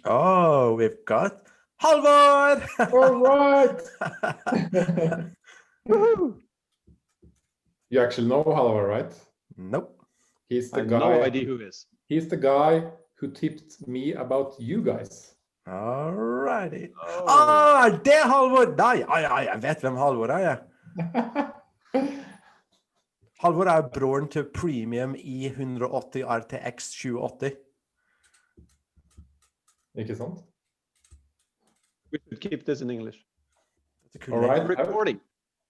Oh, we've got Halvor! All right. Woohoo! You actually know Halvor, right? Nope. He's I the have guy. no idea who is. He's the guy who tipped me about you guys. Alrighty. Oh. Det er Halvor! Nei, jeg vet hvem Halvor er, jeg. Halvor er broren til Premium i 180 RTX 780. Ikke sant? We should keep this in English. That's a cool All name. right. Recording.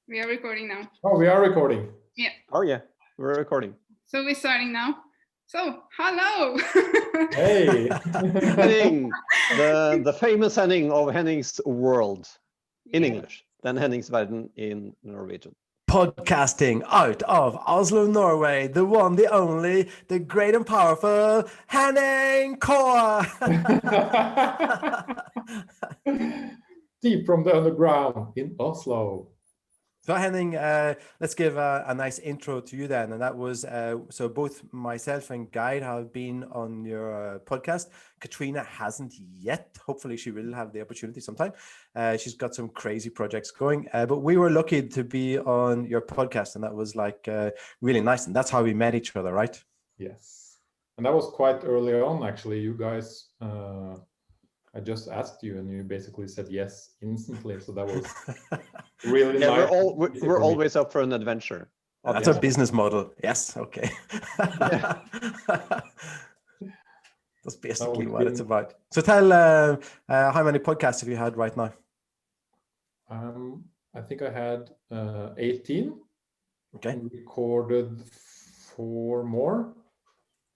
We are recording now. Oh, we are recording. Oh yeah, we're recording. So we're starting now. So, hello! Hey. Henning, the famous Henning of Hennings world in English, then Hennings verden in Norwegian. Podcasting out of Oslo, Norway, the one, the only, the great and powerful Henning Core. Deep from the underground in Oslo. So Henning, let's give a nice intro to you then. And that was, so both myself and Guide have been on your podcast. Katrina hasn't yet. Hopefully she will have the opportunity sometime. She's got some crazy projects going, but we were lucky to be on your podcast, and that was like really nice. And that's how we met each other, right? Yes. And that was quite early on, actually. You guys, I just asked you and you basically said yes instantly. So that was really Yeah, nice. we're always up for an adventure. That's our business model. Yes. Okay. Yeah. That's basically what it's about. So tell how many podcasts have you had right now? I think I had 18. Okay. And recorded 4 more.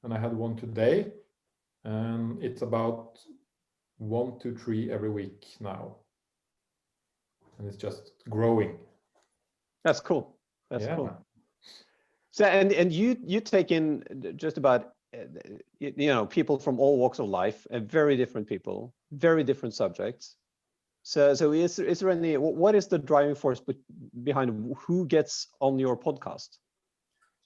And I had one today. And it's about 1 to 3 every week now. And it's just growing. That's cool. That's Yeah. cool. So and you take in just about people from all walks of life, and very different people, very different subjects. So is there any, what is the driving force behind who gets on your podcast?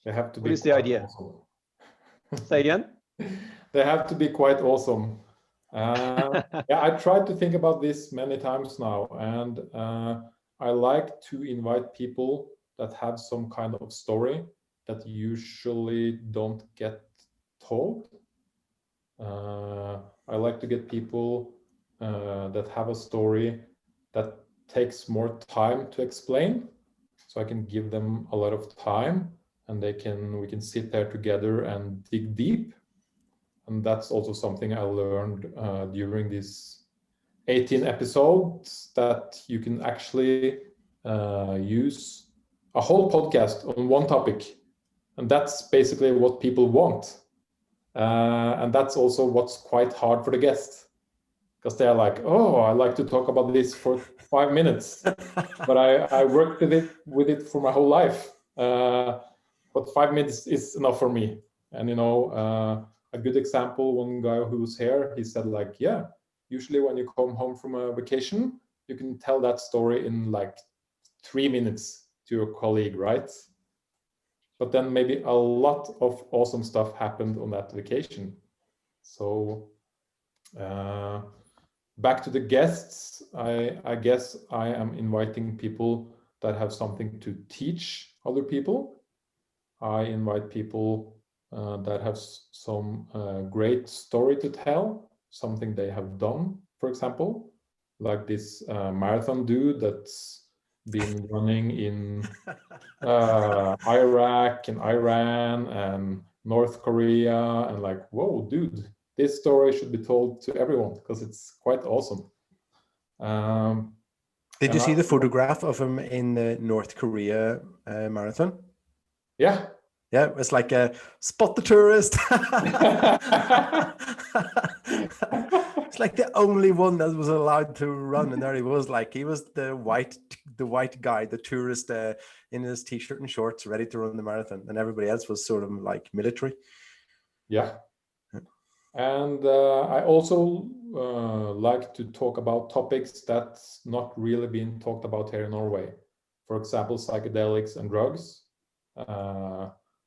They have to be. What is the idea? Awesome. Say again. They have to be quite awesome. Yeah, I tried to think about this many times now, and I like to invite people that have some kind of story that usually don't get told. I like to get people that have a story that takes more time to explain, so I can give them a lot of time, and we can sit there together and dig deep. And that's also something I learned during these 18 episodes, that you can actually use a whole podcast on one topic. And that's basically what people want. And that's also what's quite hard for the guest, because they're like, oh, I like to talk about this for 5 minutes, but I worked with it for my whole life. But 5 minutes is enough for me. And a good example, one guy who was here, he said like, yeah, usually when you come home from a vacation, you can tell that story in like 3 minutes to your colleague, right? But then maybe a lot of awesome stuff happened on that vacation. So back to the guests, I guess I am inviting people that have something to teach other people. I invite people that have some great story to tell, something they have done, for example, like this marathon dude that's been running in Iraq and Iran and North Korea, and like, whoa, dude, this story should be told to everyone because it's quite awesome. Did you see the photograph of him in the North Korea marathon? Yeah. Yeah, it's like a spot the tourist. It's like the only one that was allowed to run, and there he was, like he was the white guy, the tourist in his t-shirt and shorts, ready to run the marathon, and everybody else was sort of like military. Yeah. And I also like to talk about topics that's not really being talked about here in Norway. For example, psychedelics and drugs.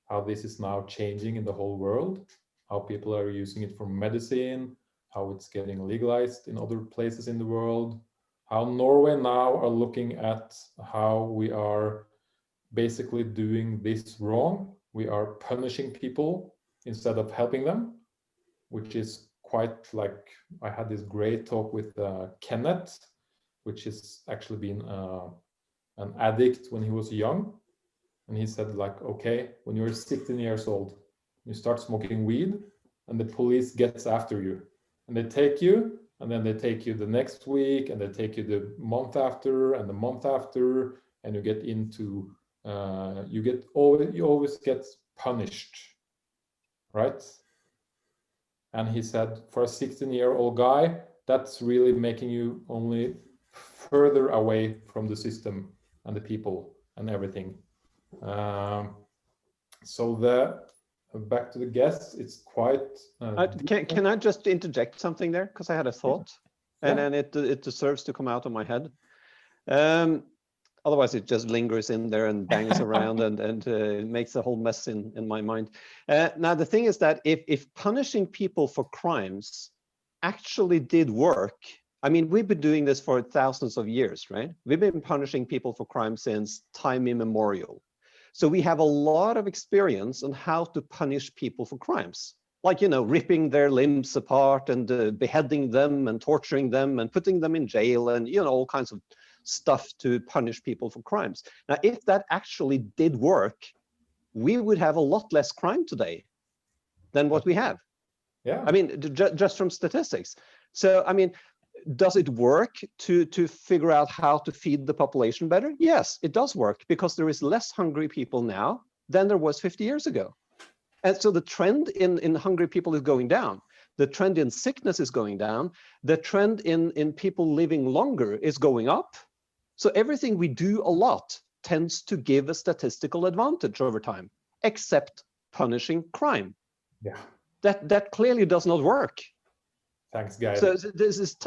How this is now changing in the whole world, how people are using it for medicine, how it's getting legalized in other places in the world, how Norway now are looking at how we are basically doing this wrong. We are punishing people instead of helping them, which is quite like, I had this great talk with Kenneth, which has actually been an addict when he was young. And he said, like, okay, when you're 16 years old, you start smoking weed and the police gets after you and they take you, and then they take you the next week, and they take you the month after and the month after, and you get into you always get punished, right? And he said, for a 16-year-old guy, that's really making you only further away from the system and the people and everything. So back to the guests, it's quite. Can I just interject something there, because I had a thought, and then it deserves to come out of my head. Otherwise, it just lingers in there and bangs around and makes a whole mess in my mind. Now, the thing is that if punishing people for crimes actually did work, I mean, we've been doing this for thousands of years, right? We've been punishing people for crimes since time immemorial. So we have a lot of experience on how to punish people for crimes, like, you know, ripping their limbs apart and beheading them and torturing them and putting them in jail and, you know, all kinds of stuff to punish people for crimes. Now, if that actually did work, we would have a lot less crime today than what we have. Yeah. I mean, just from statistics. So, I mean, does it work to figure out how to feed the population better? Yes, it does work, because there is less hungry people now than there was 50 years ago. And so the trend in hungry people is going down. The trend in sickness is going down. The trend in people living longer is going up. So everything we do a lot tends to give a statistical advantage over time, except punishing crime. Yeah. That clearly does not work. Thanks, guys. So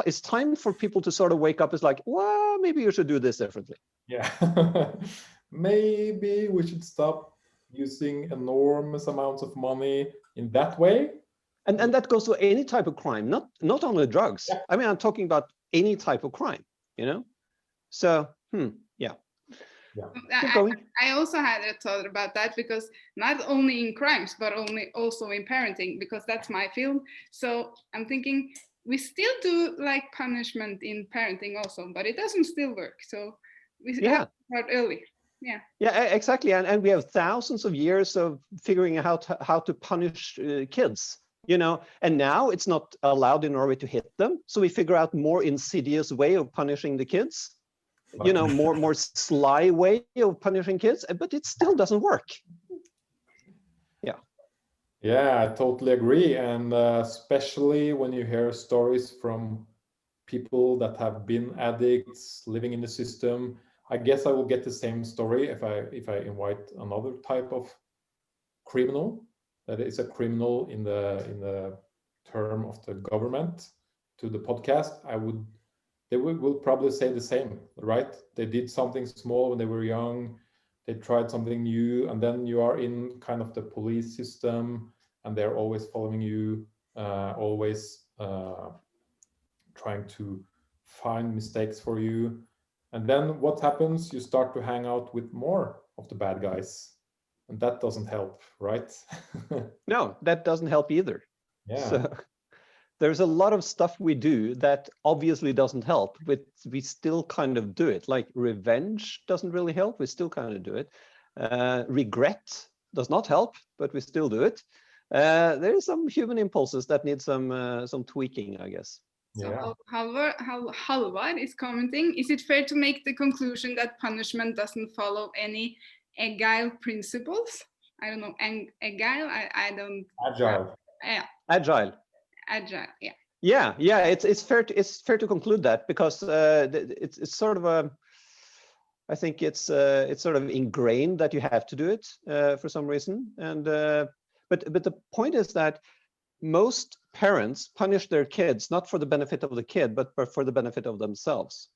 it's time for people to sort of wake up. It's like, well, maybe you should do this differently. Yeah. Maybe we should stop using enormous amounts of money in that way. And that goes to any type of crime, not only drugs. Yeah. I mean, I'm talking about any type of crime, you know? So, yeah. Keep going. I also had a thought about that, because not only in crimes, but also in parenting, because that's my field. So I'm thinking we still do like punishment in parenting also, but it doesn't still work. So we have to start early. Yeah, exactly. And we have thousands of years of figuring out how to punish kids, you know, and now it's not allowed in Norway to hit them. So we figure out more insidious way of punishing the kids. You know, more sly way of punishing kids, but it still doesn't work. Yeah, I totally agree. And especially when you hear stories from people that have been addicts living in the system, I guess I will get the same story if I invite another type of criminal that is a criminal in the term of the government to the podcast. They will probably say the same, right? They did something small when they were young, they tried something new, and then you are in kind of the police system, and they're always following you, always trying to find mistakes for you. And then what happens? You start to hang out with more of the bad guys, and that doesn't help, right? No, that doesn't help either. Yeah. So, there's a lot of stuff we do that obviously doesn't help, but we still kind of do it. Like revenge doesn't really help, we still kind of do it. Regret does not help, but we still do it. There are some human impulses that need some tweaking, I guess. So Halvard is commenting, is it fair to make the conclusion that punishment doesn't follow any agile principles? I don't know, agile, I don't... Agile. Yeah. Agile, yeah. It's fair to conclude that, because it's sort of a, I think it's sort of ingrained that you have to do it for some reason. And but the point is that most parents punish their kids not for the benefit of the kid, but for the benefit of themselves.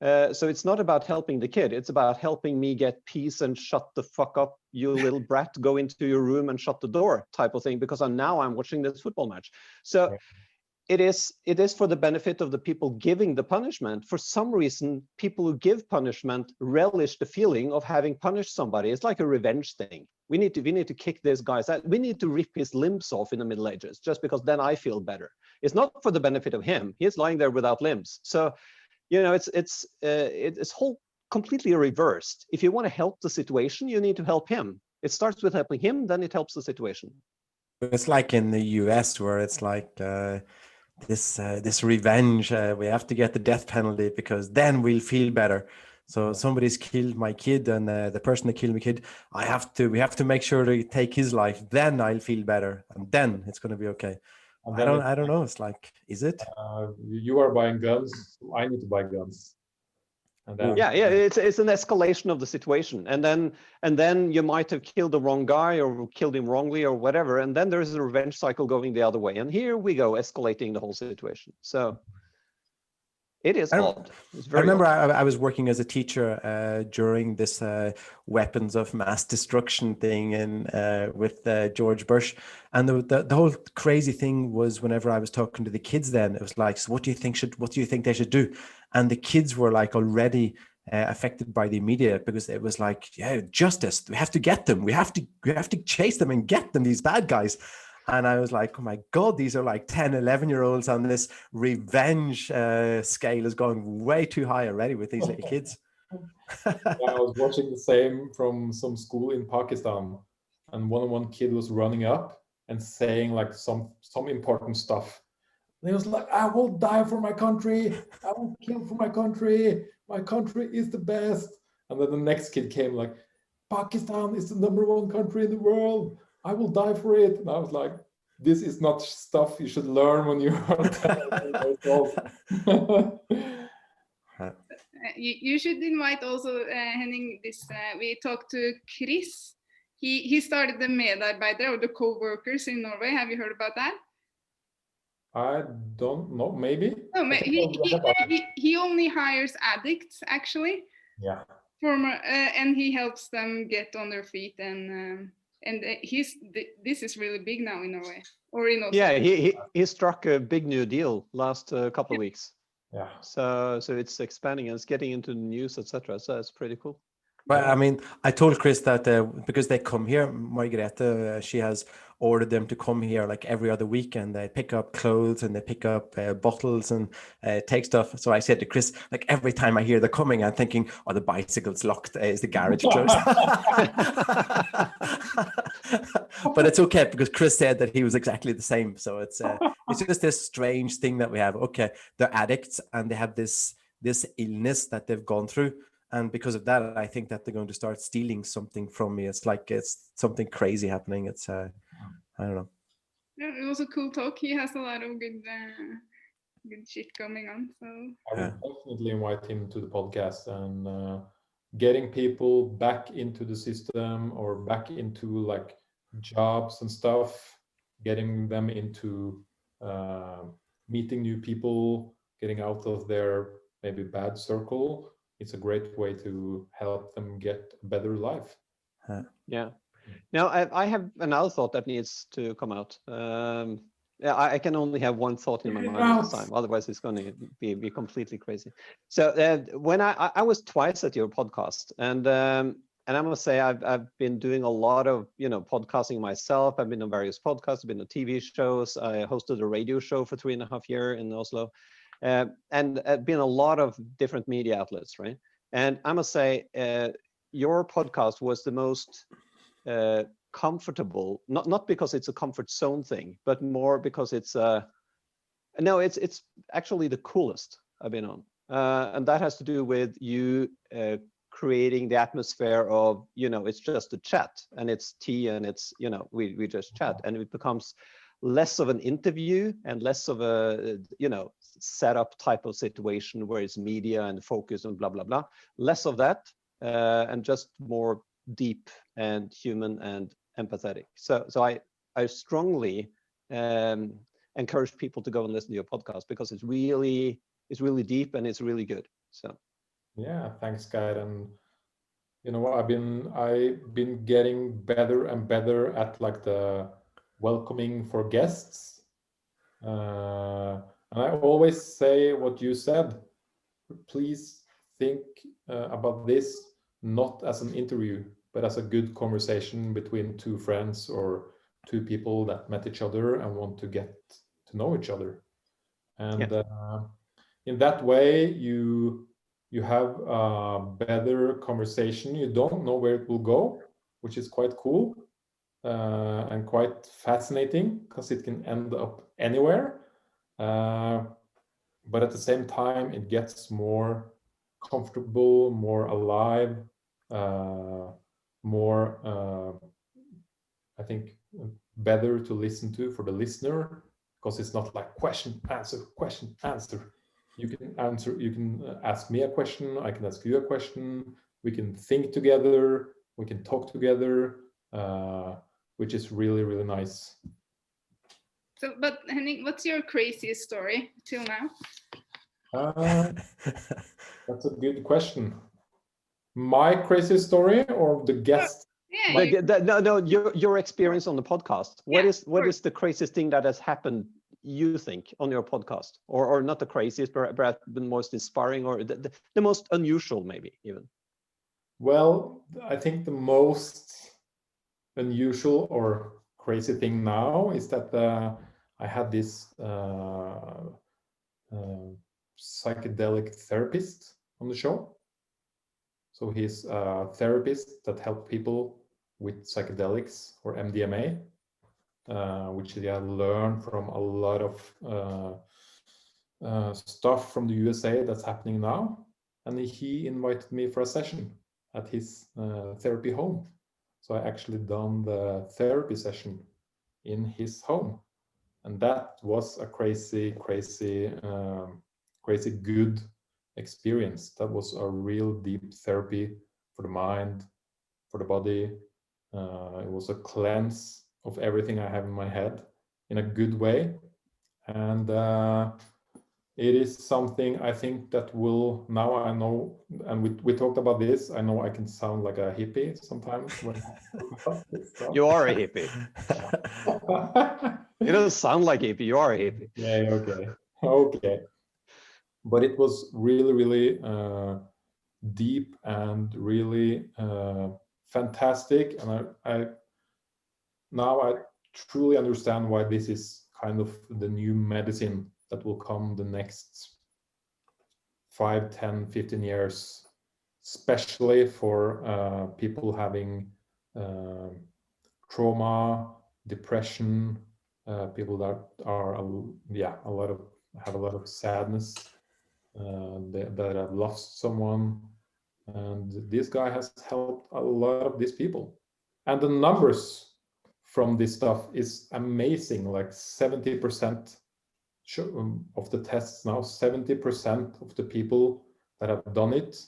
So it's not about helping the kid, it's about helping me get peace and shut the fuck up, you little brat, go into your room and shut the door type of thing, because I'm watching this football match. So it is for the benefit of the people giving the punishment. For some reason, people who give punishment relish the feeling of having punished somebody. It's like a revenge thing. We need to kick this guy's ass. We need to rip his limbs off in the Middle Ages, just because then I feel better. It's not for the benefit of him. He's lying there without limbs. So, it's whole completely reversed. If you want to help the situation, you need to help him. It starts with helping him, then it helps the situation. It's like in the US where it's like this revenge. We have to get the death penalty because then we'll feel better. So somebody's killed my kid, and the person that killed my kid, we have to make sure to take his life. Then I'll feel better, and then it's going to be okay. I don't know. It's like, is it? You are buying guns. I need to buy guns. And then, it's an escalation of the situation, and then you might have killed the wrong guy or killed him wrongly or whatever, and then there's a revenge cycle going the other way, and here we go, escalating the whole situation. So it is odd. It's very I remember odd. I was working as a teacher during this weapons of mass destruction thing with George Bush, and the whole crazy thing was whenever I was talking to the kids, then it was like, so what do you think they should do? And the kids were like already affected by the media, because it was like, yeah, justice. We have to get them. We have to chase them and get them, these bad guys. And I was like, oh my God, these are like 10, 11-year-olds, and this revenge scale is going way too high already with these little kids. I was watching the same from some school in Pakistan, and one kid was running up and saying like some important stuff. And he was like, I will die for my country. I will kill for my country. My country is the best. And then the next kid came like, Pakistan is the #1 country in the world. I will die for it. And I was like, this is not stuff you should learn when you are 10 years old. You should invite also Henning. We talked to Chris. He started the medarbeider, or the co-workers in Norway. Have you heard about that? I don't know, maybe. No, he only hires addicts, actually. Yeah. And he helps them get on their feet, and this is really big now in Norway, or in Oslo. Yeah, he struck a big new deal last couple of weeks. Yeah. So it's expanding and it's getting into the news, etc. So it's pretty cool. But I mean, I told Chris that because they come here, Margareta, she has ordered them to come here like every other weekend. They pick up clothes and they pick up bottles and take stuff. So I said to Chris, like every time I hear they're coming, I'm thinking, oh, the bicycle's locked. Is the garage closed? But it's okay, because Chris said that he was exactly the same. So it's just this strange thing that we have. Okay, they're addicts and they have this illness that they've gone through. And because of that, I think that they're going to start stealing something from me. It's like it's something crazy happening. It's I don't know. Yeah, it was a cool talk. He has a lot of good shit going on. So I would definitely invite him to the podcast, and getting people back into the system or back into like jobs and stuff, getting them into meeting new people, getting out of their maybe bad circle. It's a great way to help them get a better life. Yeah. Now I have another thought that needs to come out. I can only have one thought in my mind at the time. Otherwise, it's going to be completely crazy. So when I was twice at your podcast, and I must say I've been doing a lot of podcasting myself. I've been on various podcasts, I've been on TV shows. I hosted a radio show for 3.5 years in Oslo. And been a lot of different media outlets, right? And I must say, your podcast was the most comfortable, not because it's a comfort zone thing, but more because it's actually the coolest I've been on, and that has to do with you creating the atmosphere of it's just a chat, and it's tea, and it's we just chat, and it becomes less of an interview and less of a setup type of situation where it's media and focus and blah blah blah. Less of that, and just more deep and human and empathetic. So I strongly encourage people to go and listen to your podcast, because it's really deep and it's really good. So yeah, thanks, Guy. And I've been getting better and better at like the welcoming for guests. And I always say what you said. Please think about this not as an interview, but as a good conversation between two friends or two people that met each other and want to get to know each other. And in that way, you have a better conversation. You don't know where it will go, which is quite cool and quite fascinating because it can end up anywhere. But at the same time, it gets more comfortable, more alive, more, I think, better to listen to for the listener, because it's not like question, answer, question, answer. You can answer, you can ask me a question, I can ask you a question, we can think together, we can talk together, which is really, really nice. So, but Henning, what's your craziest story till now? That's a good question. My crazy story or the guest? Yeah, No, your experience on the podcast. What is the craziest thing that has happened, you think, on your podcast? Or not the craziest, but the most inspiring, or the most unusual, maybe even? Well, I think the most unusual or crazy thing now is that I had this psychedelic therapist on the show. So he's a therapist that helps people with psychedelics or MDMA, which he had learned from a lot of stuff from the USA that's happening now. And he invited me for a session at his therapy home. So I actually done the therapy session in his home. And that was a crazy good experience. That was a real deep therapy for the mind, for the body. It was a cleanse of everything I have in my head in a good way. And it is something I think that will, now I know, and we talked about this, I know I can sound like a hippie sometimes when You are a hippie. You don't sound like a hippie, you are a hippie. Yeah, okay. But it was really deep and really fantastic, and I truly understand why this is kind of the new medicine that will come the next 5, 10, 15 years, especially for people having trauma, depression, people that are have a lot of sadness, that have lost someone, and this guy has helped a lot of these people, and the numbers from this stuff is amazing. Like 70% of the tests now, 70% of the people that have done it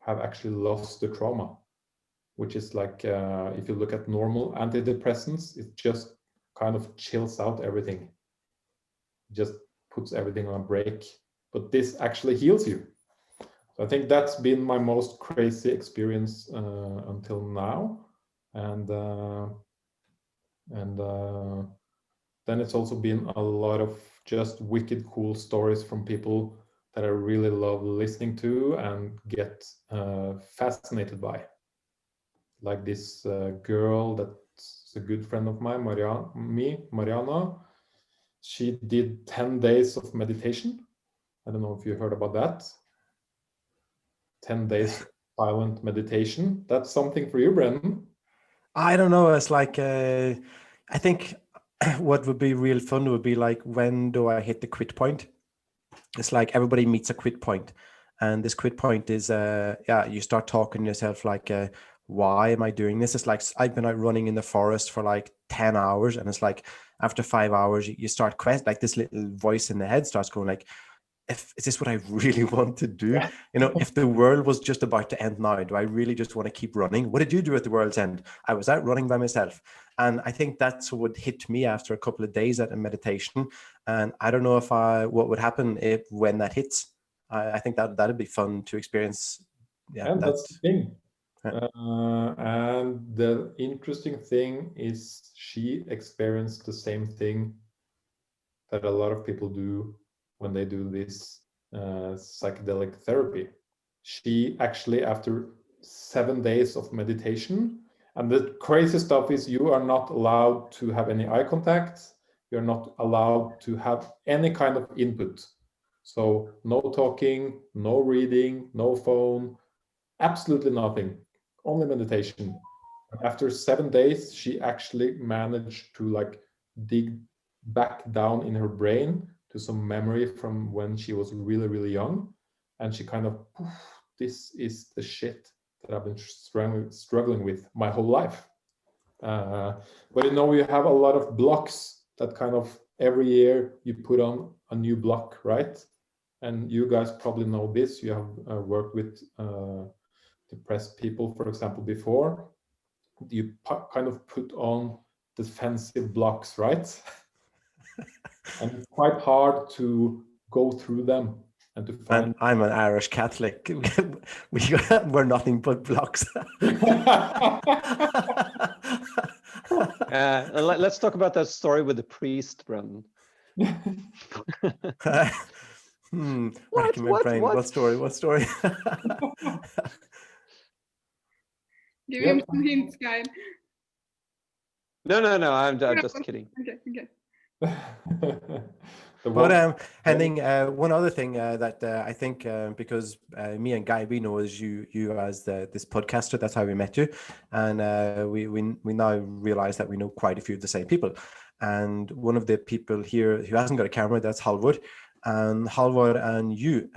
have actually lost the trauma, which is like, if you look at normal antidepressants, it just kind of chills out everything, just puts everything on a break. But this actually heals you. So I think that's been my most crazy experience until now. And then it's also been a lot of just wicked cool stories from people that I really love listening to and get fascinated by. Like this girl that's a good friend of mine, Mariana. She did 10 days of meditation. I don't know if you heard about that. 10 days silent meditation. That's something for you, Brendan. I don't know. It's like, I think what would be real fun would be like, when do I hit the quit point? It's like everybody meets a quit point. And this quit point is, you start talking to yourself like, why am I doing this? It's like, I've been out running in the forest for like 10 hours. And it's like, after 5 hours, you start like this little voice in the head starts going like, is this what I really want to do? You know, if the world was just about to end now, do I really just want to keep running? What did you do at the world's end? I was out running by myself. And I think that's what hit me after a couple of days at a meditation. And I don't know what would happen when that hits. I think that'd be fun to experience. Yeah, and that's the thing. And the interesting thing is she experienced the same thing that a lot of people do when they do this psychedelic therapy. She actually, after 7 days of meditation, and the crazy stuff is you are not allowed to have any eye contact. You're not allowed to have any kind of input. So no talking, no reading, no phone, absolutely nothing, only meditation. After 7 days, she actually managed to like dig back down in her brain to some memory from when she was really, really young. And she kind of, this is the shit that I've been struggling with my whole life. But you know, you have a lot of blocks that kind of every year you put on a new block, right? And you guys probably know this. You have worked with depressed people, for example, before. You kind of put on defensive blocks, right? And it's quite hard to go through them and to find. And I'm an Irish Catholic. We're nothing but blocks. Let's talk about that story with the priest, Brendan. Racking my brain. What story? Give him some hints, guys. No, I'm just kidding. Okay. But Henning, one other thing that I think because me and Guy, we know is you as this podcaster. That's how we met you, and we now realize that we know quite a few of the same people. And one of the people here who hasn't got a camera, that's Halvor, and Halvor and you.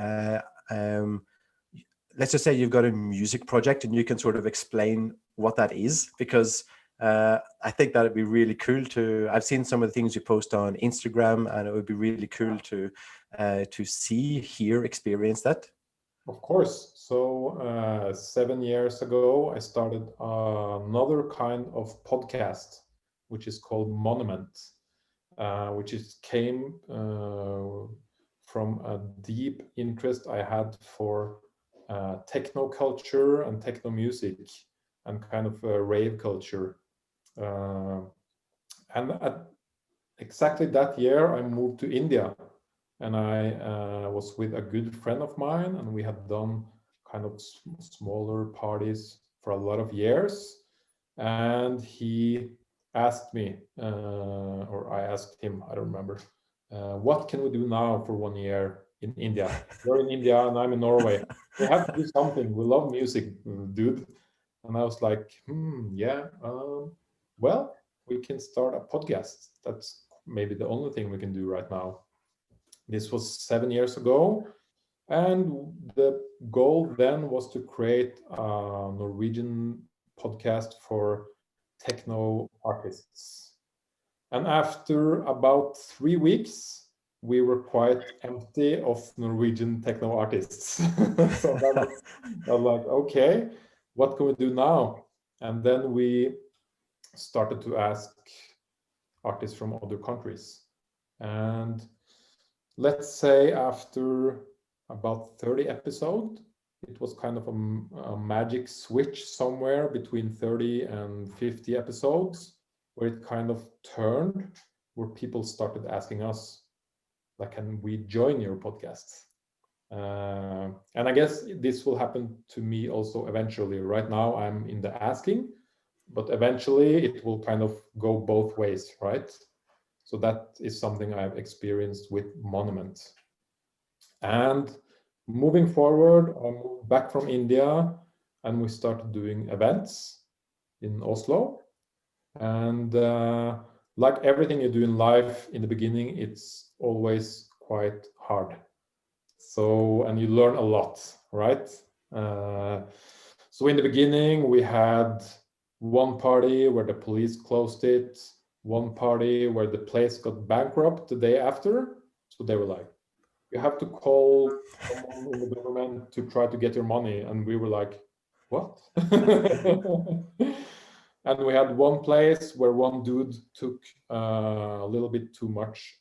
Let's just say you've got a music project, and you can sort of explain what that is, because I think that would be really cool to. I've seen some of the things you post on Instagram, and it would be really cool to see, hear, experience that. Of course. So 7 years ago, I started another kind of podcast, which is called Monument, which came from a deep interest I had for techno culture and techno music and kind of rave culture. And at exactly that year, I moved to India, and I was with a good friend of mine, and we had done kind of smaller parties for a lot of years. And he asked me, or I asked him, I don't remember, what can we do now for 1 year in India? You're in India and I'm in Norway. We have to do something. We love music, dude. And I was like, yeah, well, we can start a podcast. That's maybe the only thing we can do right now. This was 7 years ago. And the goal then was to create a Norwegian podcast for techno artists. And after about 3 weeks, we were quite empty of Norwegian techno artists. So that was like, okay, what can we do now? And then we started to ask artists from other countries. And let's say after about 30 episodes, it was kind of a magic switch somewhere between 30 and 50 episodes, where it kind of turned, where people started asking us, like, can we join your podcast? And I guess this will happen to me also eventually. Right now I'm in the asking, but eventually it will kind of go both ways, right? So that is something I've experienced with Monument. And moving forward, I moved back from India and we started doing events in Oslo. And like everything you do in life, in the beginning, it's always quite hard. So, and you learn a lot, right? So in the beginning, we had one party where the police closed it, one party where the place got bankrupt the day after. So they were like, you have to call someone in the government to try to get your money. And we were like, what? And we had one place where one dude took a little bit too much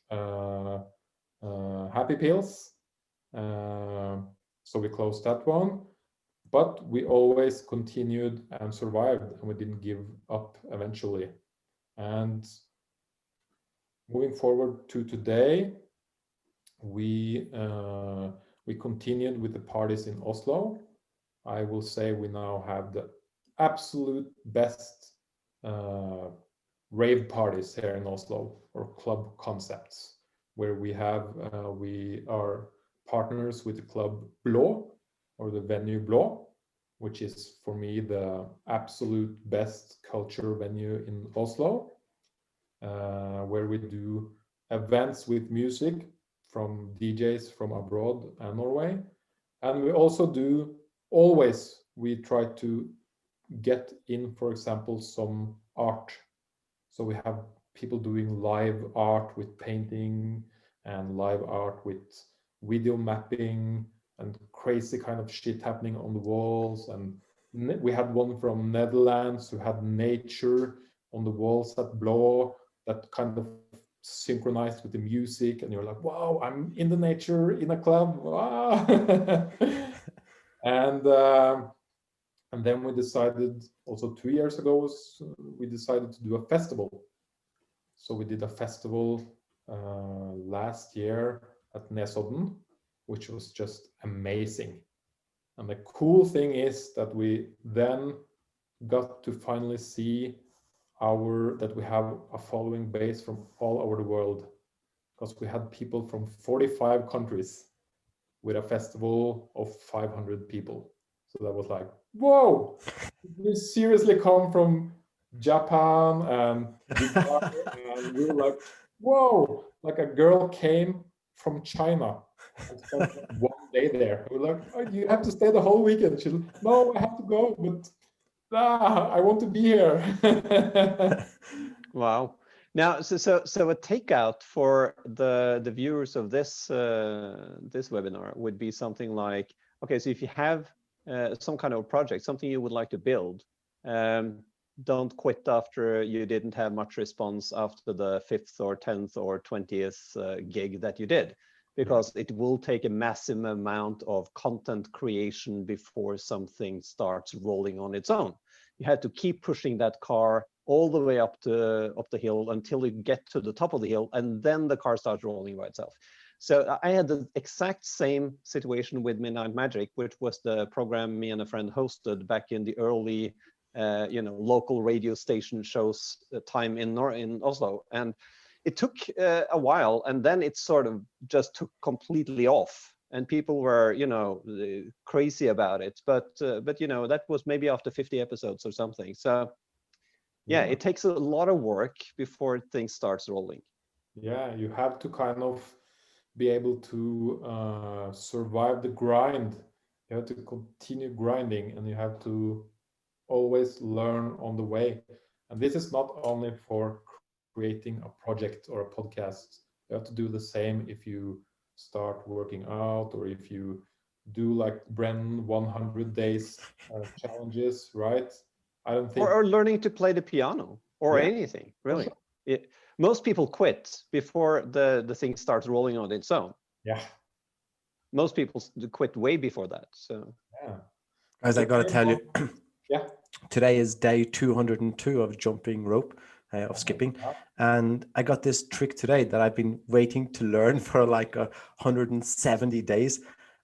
happy pills. So we closed that one. But we always continued and survived, and we didn't give up eventually. And moving forward to today, we continued with the parties in Oslo. I will say we now have the absolute best rave parties here in Oslo, or club concepts, where we are partners with the club Blå, or the venue Blå, which is for me the absolute best culture venue in Oslo, where we do events with music from DJs from abroad and Norway. And we also we try to get in, for example, some art. So we have people doing live art with painting and live art with video mapping and crazy kind of shit happening on the walls. And we had one from Netherlands who had nature on the walls at Blå that kind of synchronized with the music, and you're like, wow, I'm in the nature in a club. Wow. And then we decided also 2 years ago, we decided to do a festival. So we did a festival last year at Nesodden, which was just amazing. And the cool thing is that we then got to finally see that we have a following base from all over the world, because we had people from 45 countries with a festival of 500 people. So that was like, whoa, you seriously come from Japan and Dubai? And we were like, whoa, like a girl came from China and spent 1 day there. We were like, oh, you have to stay the whole weekend. She's like, no, I have to go, but I want to be here. Wow. Now, so a takeout for the viewers of this this webinar would be something like, okay, so if you have some kind of project, something you would like to build, don't quit after you didn't have much response after the 5th or 10th or 20th gig that you did, because it will take a massive amount of content creation before something starts rolling on its own. You had to keep pushing that car all the way up the hill until you get to the top of the hill, and then the car starts rolling by itself. So I had the exact same situation with Midnight Magic, which was the program me and a friend hosted back in the early, local radio station shows time in Oslo, and it took a while, and then it sort of just took completely off, and people were, crazy about it. But that was maybe after 50 episodes or something. So yeah, it takes a lot of work before things starts rolling. Yeah, you have to kind of be able to survive the grind. You have to continue grinding, and you have to always learn on the way. And this is not only for creating a project or a podcast. You have to do the same if you start working out, or if you do like Bren 100 days challenges, right? I don't think, or learning to play the piano, or anything really. Most people quit before the thing starts rolling on its own. Yeah, most people quit way before that. So yeah. As I gotta tell you, yeah, today is day 202 of jumping rope, of skipping, and I got this trick today that I've been waiting to learn for like 170 days.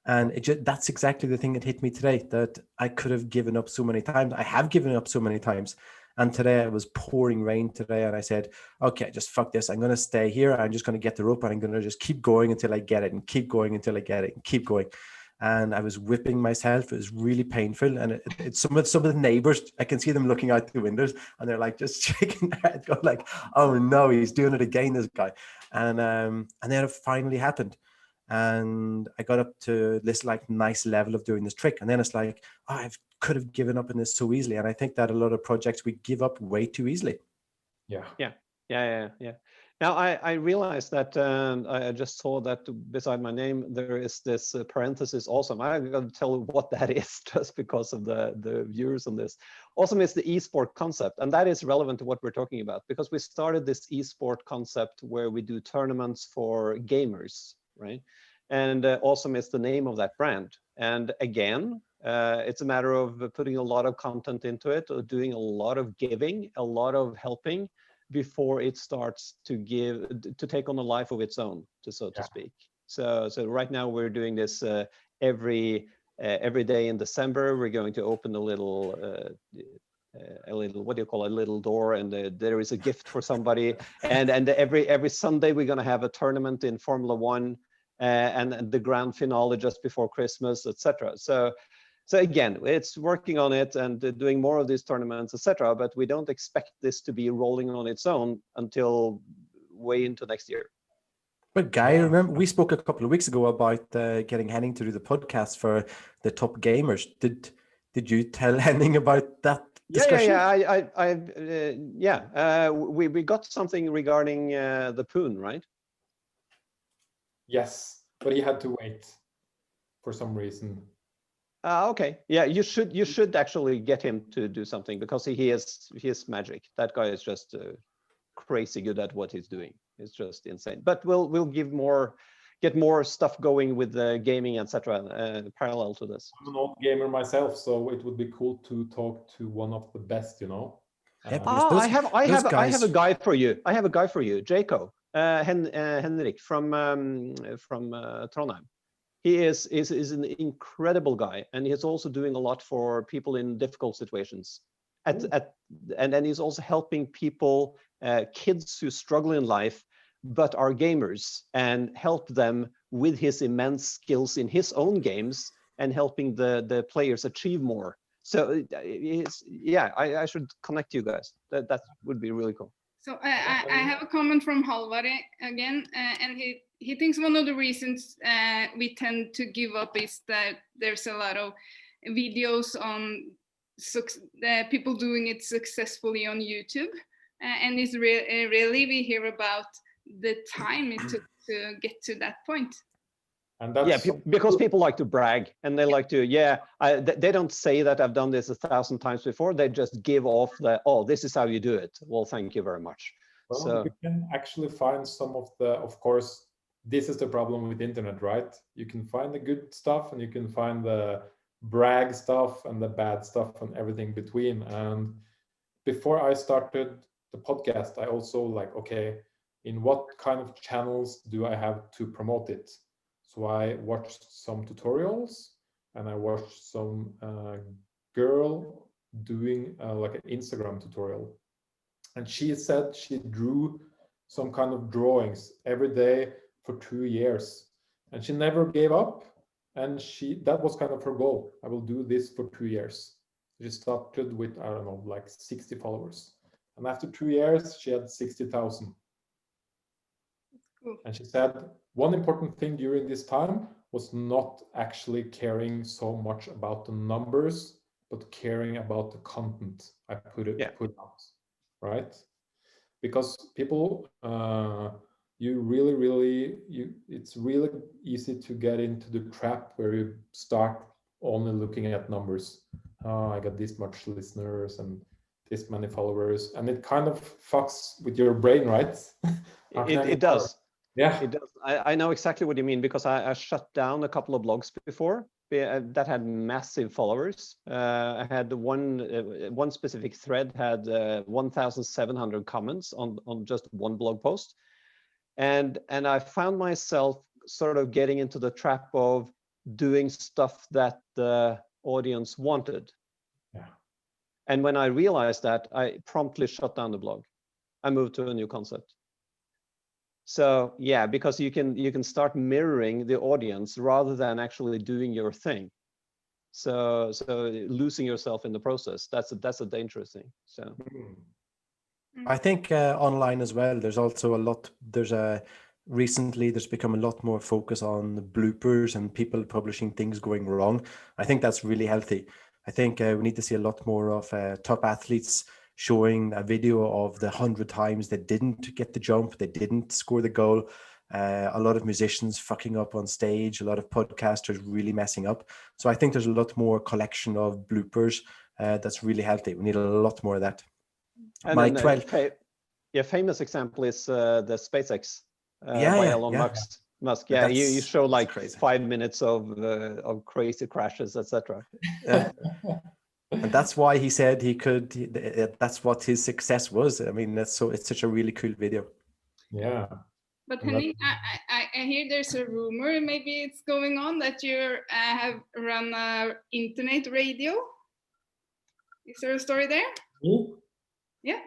And that's exactly the thing that hit me today, that I could have given up so many times. I have given up so many times. And today it was pouring rain today, and I said, okay, just fuck this. I'm going to stay here. I'm just going to get the rope, and I'm going to just keep going until I get it, and keep going until I get it, and keep going. And I was whipping myself. It was really painful. And it's some of the neighbors, I can see them looking out the windows, and they're like just shaking their head, going like, oh no, he's doing it again, this guy. And then it finally happened. And I got up to this like nice level of doing this trick. And then it's like, oh, I could have given up on this so easily. And I think that a lot of projects, we give up way too easily. Yeah. Now I realized that I just saw that beside my name there is this parenthesis awesome. I'm going to tell you what that is, just because of the viewers on this. Awesome is the esport concept, and that is relevant to what we're talking about, because we started this esport concept where we do tournaments for gamers, right? And Awesome is the name of that brand. And again, it's a matter of putting a lot of content into it, or doing a lot of giving, a lot of helping. before it starts to take on a life of its own, so to speak. So right now we're doing this every day in December. We're going to open a little what do you call it, a little door, and there is a gift for somebody. And every Sunday we're going to have a tournament in Formula One, and the grand finale just before Christmas, etc. So again, it's working on it and doing more of these tournaments, etc. But we don't expect this to be rolling on its own until way into next year. But Guy, remember we spoke a couple of weeks ago about getting Henning to do the podcast for the top gamers. Did you tell Henning about that discussion? We got something regarding the Poon, right? Yes, but he had to wait for some reason. Okay. Yeah, you should actually get him to do something, because he is magic. That guy is just crazy good at what he's doing. It's just insane. But we'll get more stuff going with the gaming, etc. Parallel to this. I'm an old gamer myself, so it would be cool to talk to one of the best, you know. Yeah, I have a guy for you. I have a guy for you, Jaco Henrik from Trondheim. He is an incredible guy, and he's also doing a lot for people in difficult situations. And then he's also helping people, kids who struggle in life but are gamers, and help them with his immense skills in his own games and helping the players achieve more. So I should connect you guys. That would be really cool. So I have a comment from Halvard again, and he thinks one of the reasons we tend to give up is that there's a lot of videos on people doing it successfully on YouTube, and it's really we hear about the time it took to get to that point. And that's because people like to brag, and they like to they don't say that I've done this 1,000 times before. They just give off this is how you do it. Well, thank you very much. Well, so you can actually find some of course, this is the problem with the internet, right? You can find the good stuff, and you can find the brag stuff and the bad stuff and everything between. And before I started the podcast, I also in what kind of channels do I have to promote it? So I watched some tutorials, and I watched some girl doing like an Instagram tutorial. And she said she drew some kind of drawings every day for 2 years. And she never gave up. And that was kind of her goal. I will do this for 2 years. She started with, 60 followers. And after 2 years, she had 60,000. Cool. And she said, one important thing during this time was not actually caring so much about the numbers, but caring about the content I put out, right? Because people, it's really easy to get into the trap where you start only looking at numbers. I got this much listeners and this many followers, and it kind of fucks with your brain, right? It does. Yeah, it does. I know exactly what you mean, because I shut down a couple of blogs before that had massive followers. I had one specific thread had 1,700 comments on just one blog post, and I found myself sort of getting into the trap of doing stuff that the audience wanted. Yeah. And when I realized that, I promptly shut down the blog. I moved to a new concept. So because you can start mirroring the audience rather than actually doing your thing. So losing yourself in the process, that's a dangerous thing. So I think online as well, there's also recently there's become a lot more focus on the bloopers and people publishing things going wrong. I think that's really healthy. I think we need to see a lot more of top athletes showing a video of the 100 times they didn't get the jump, they didn't score the goal. A lot of musicians fucking up on stage, a lot of podcasters really messing up. So I think there's a lot more collection of bloopers that's really healthy. We need a lot more of that. And famous example is the SpaceX by Elon Musk. Yeah, you show like 5 minutes of crazy crashes, etc. And that's why he said he could. That's what his success was. I mean, it's such a really cool video. Yeah. But And Henning, I hear there's a rumor, maybe it's going on, that you have run a internet radio. Is there a story there? me? Yeah.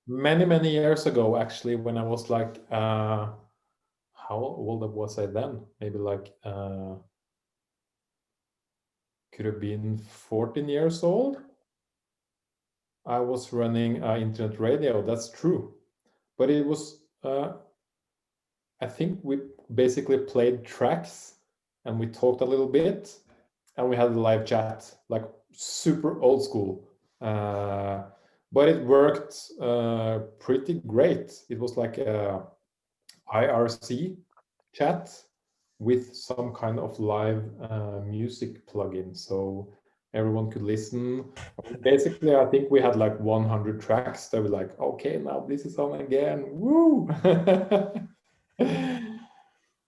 Many years ago, actually, when I was like, how old was I then? Maybe like, could have been 14 years old. I was running internet radio, that's true. But it was, I think we basically played tracks and we talked a little bit and we had a live chat, like super old school. But it worked pretty great. It was like a IRC chat with some kind of live music plugin, so everyone could listen. Basically, I think we had like 100 tracks that were like, okay, now this is on again, woo!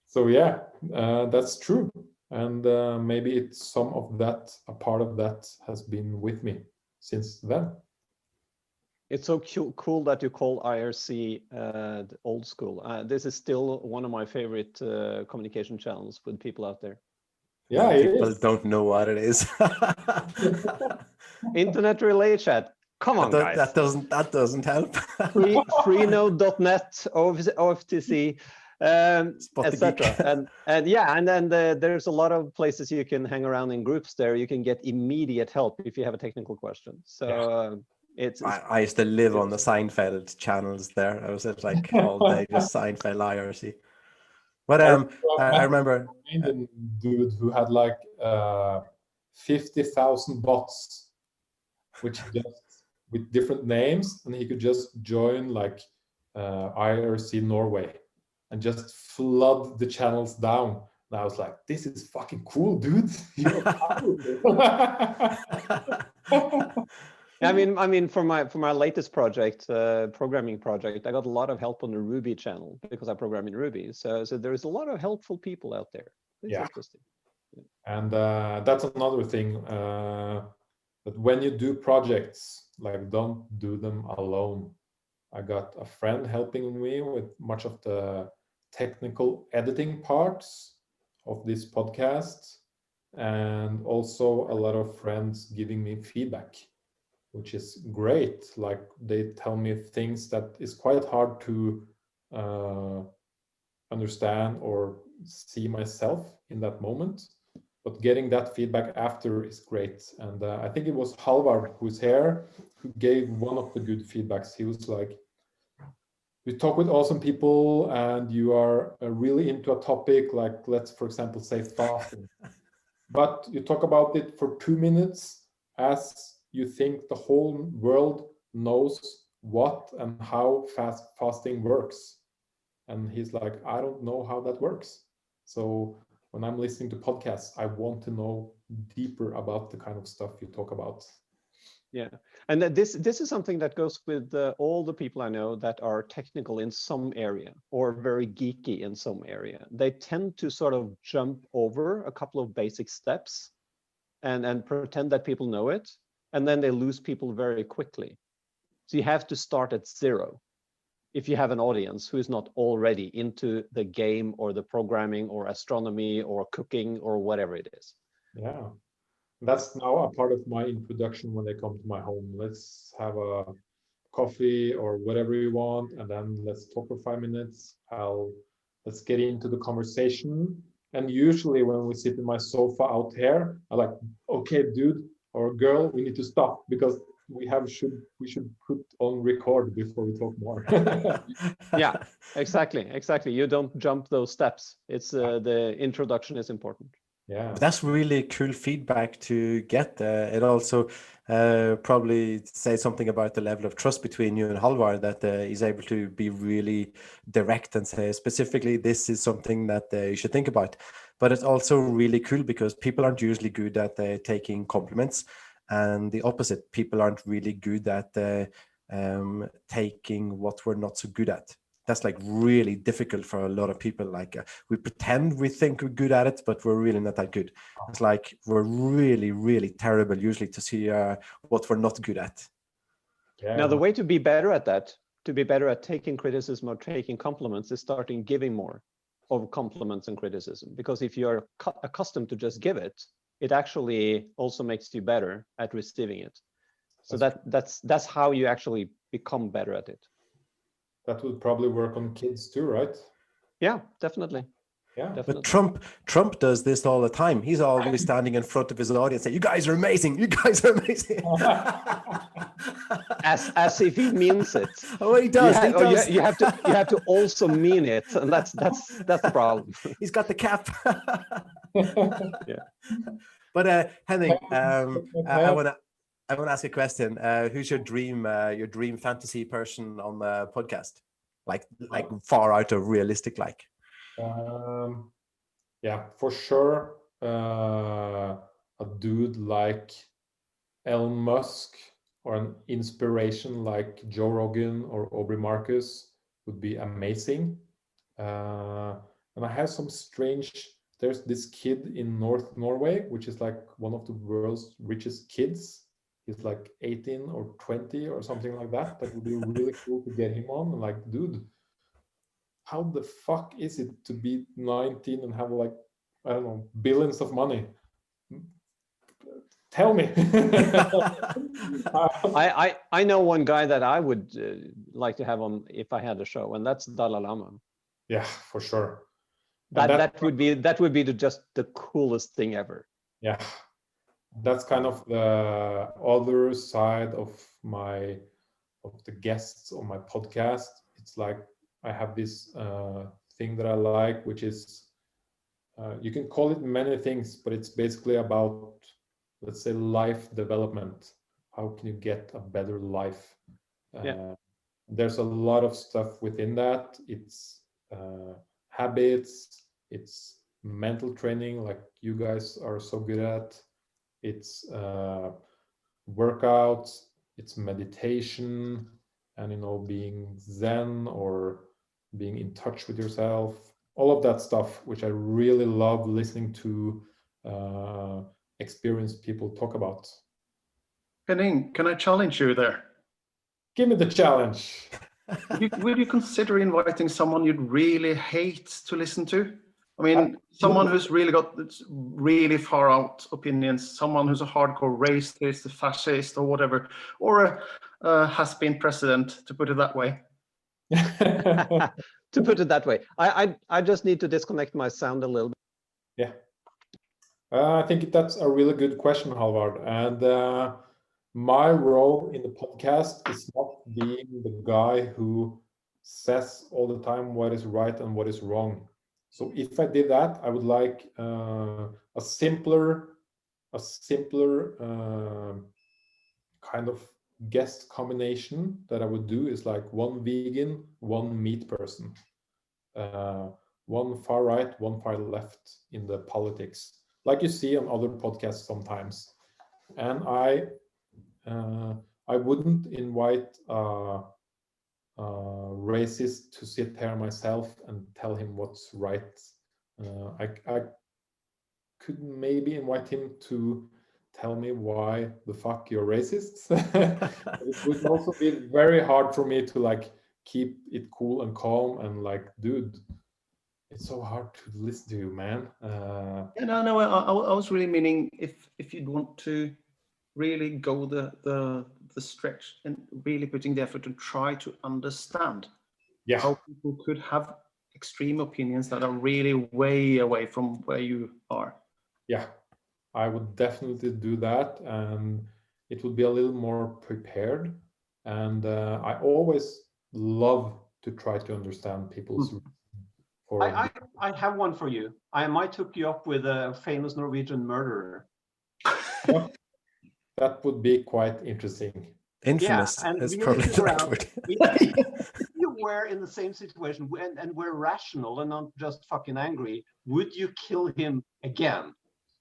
So yeah, that's true. And maybe it's some of that, a part of that has been with me since then. It's so cool that you call IRC old school. This is still one of my favorite communication channels with people out there. Yeah, it People is. don't know what it is. Internet relay chat. Come on, guys. That doesn't help. Freenode.net, OFTC, etc. And yeah, and then there's a lot of places you can hang around in groups there. You can get immediate help if you have a technical question. So I used to live on the Seinfeld channels there. I was at like all day just Seinfeld IRC. But I remember Indian dude who had like 50,000 bots, which just with different names, and he could just join like IRC Norway and just flood the channels down. And I was like, this is fucking cool, dude. You're powerful. I mean, for my latest project, programming project, I got a lot of help on the Ruby channel because I program in Ruby. So there is a lot of helpful people out there. It's interesting. Yeah. And that's another thing, that when you do projects, like don't do them alone. I got a friend helping me with much of the technical editing parts of this podcast, and also a lot of friends giving me feedback, which is great. Like they tell me things that is quite hard to understand or see myself in that moment. But getting that feedback after is great. And I think it was Halvard who's here who gave one of the good feedbacks. He was like, you talk with awesome people and you are really into a topic, like let's, for example, say fasting. But you talk about it for 2 minutes as you think the whole world knows what and how fasting works. And he's like, I don't know how that works. So when I'm listening to podcasts, I want to know deeper about the kind of stuff you talk about. Yeah, and this is something that goes with all the people I know that are technical in some area or very geeky in some area. They tend to sort of jump over a couple of basic steps and pretend that people know it, and then they lose people very quickly. So you have to start at zero if you have an audience who is not already into the game or the programming or astronomy or cooking or whatever it is. Yeah. That's now a part of my introduction when they come to my home. Let's have a coffee or whatever you want, and then let's talk for 5 minutes. Let's get into the conversation. And usually when we sit in my sofa out here, I'm like, okay, dude or girl, we need to stop because we should put on record before we talk more. Yeah, exactly. You don't jump those steps. It's the introduction is important. Yeah, that's really cool feedback to get. It also probably says something about the level of trust between you and Halvard, that he's able to be really direct and say specifically this is something that you should think about. But it's also really cool because people aren't usually good at taking compliments, and the opposite, people aren't really good at taking what we're not so good at. that's like really difficult for a lot of people. Like we pretend we think we're good at it, but we're really not that good. It's like we're really, really terrible usually to see what we're not good at. Yeah. Now, the way to be better at that, to be better at taking criticism or taking compliments, is starting giving more of compliments and criticism. Because if you're accustomed to just give it, it actually also makes you better at receiving it. So that's how you actually become better at it. That would probably work on kids too, right? Yeah, definitely. Yeah. Definitely. But Trump does this all the time. He's always standing in front of his audience saying, "You guys are amazing. You guys are amazing." As if he means it. Oh, he does. He does. You have to also mean it, and that's the problem. He's got the cap. Yeah. But Henning, I want to ask a question. Who's your dream fantasy person on the podcast? Like far out of realistic, like. Yeah, for sure. A dude like Elon Musk, or an inspiration like Joe Rogan or Aubrey Marcus would be amazing. And I have some strange. There's this kid in North Norway, which is like one of the world's richest kids. He's like 18 or 20 or something like that. That would be really cool to get him on. Like, dude, how the fuck is it to be 19 and have like, I don't know, billions of money? Tell me. I know one guy that I would like to have on if I had a show, and that's Dalai Lama. Yeah, for sure. That would be just the coolest thing ever. Yeah, that's kind of the other side of the guests on my podcast. It's like I have this thing that I like, which is you can call it many things, but it's basically about, let's say, life development. How can you get a better life? There's a lot of stuff within that. It's habits, it's mental training, like you guys are so good at. It's workouts, it's meditation, and being zen or being in touch with yourself. All of that stuff, which I really love listening to experienced people talk about. Henning, can I challenge you there? Give me the challenge. Would you consider inviting someone you'd really hate to listen to? I mean, someone who's really got really far out opinions, someone who's a hardcore racist, a fascist, or whatever, or a has-been president, to put it that way. To put it that way, I just need to disconnect my sound a little bit. Yeah, I think that's a really good question, Halvard. And my role in the podcast is not being the guy who says all the time what is right and what is wrong. So if I did that, I would like a simpler kind of guest combination that I would do is like one vegan, one meat person, one far right, one far left in the politics, like you see on other podcasts sometimes. And I wouldn't invite a racist to sit there myself and tell him what's right. I could maybe invite him to tell me why the fuck you're racist. It would also be very hard for me to like keep it cool and calm and like, dude, it's so hard to listen to you, man. No, I was really meaning if you'd want to really go the stretch and really putting the effort to try to understand how people could have extreme opinions that are really way away from where you are. Yeah, I would definitely do that, and it would be a little more prepared. And I always love to try to understand people's. I have one for you. I might hook you up with a famous Norwegian murderer. That would be quite interesting. Infamous. Yeah, and that's really probably the right word. If you were in the same situation and were rational and not just fucking angry, would you kill him again?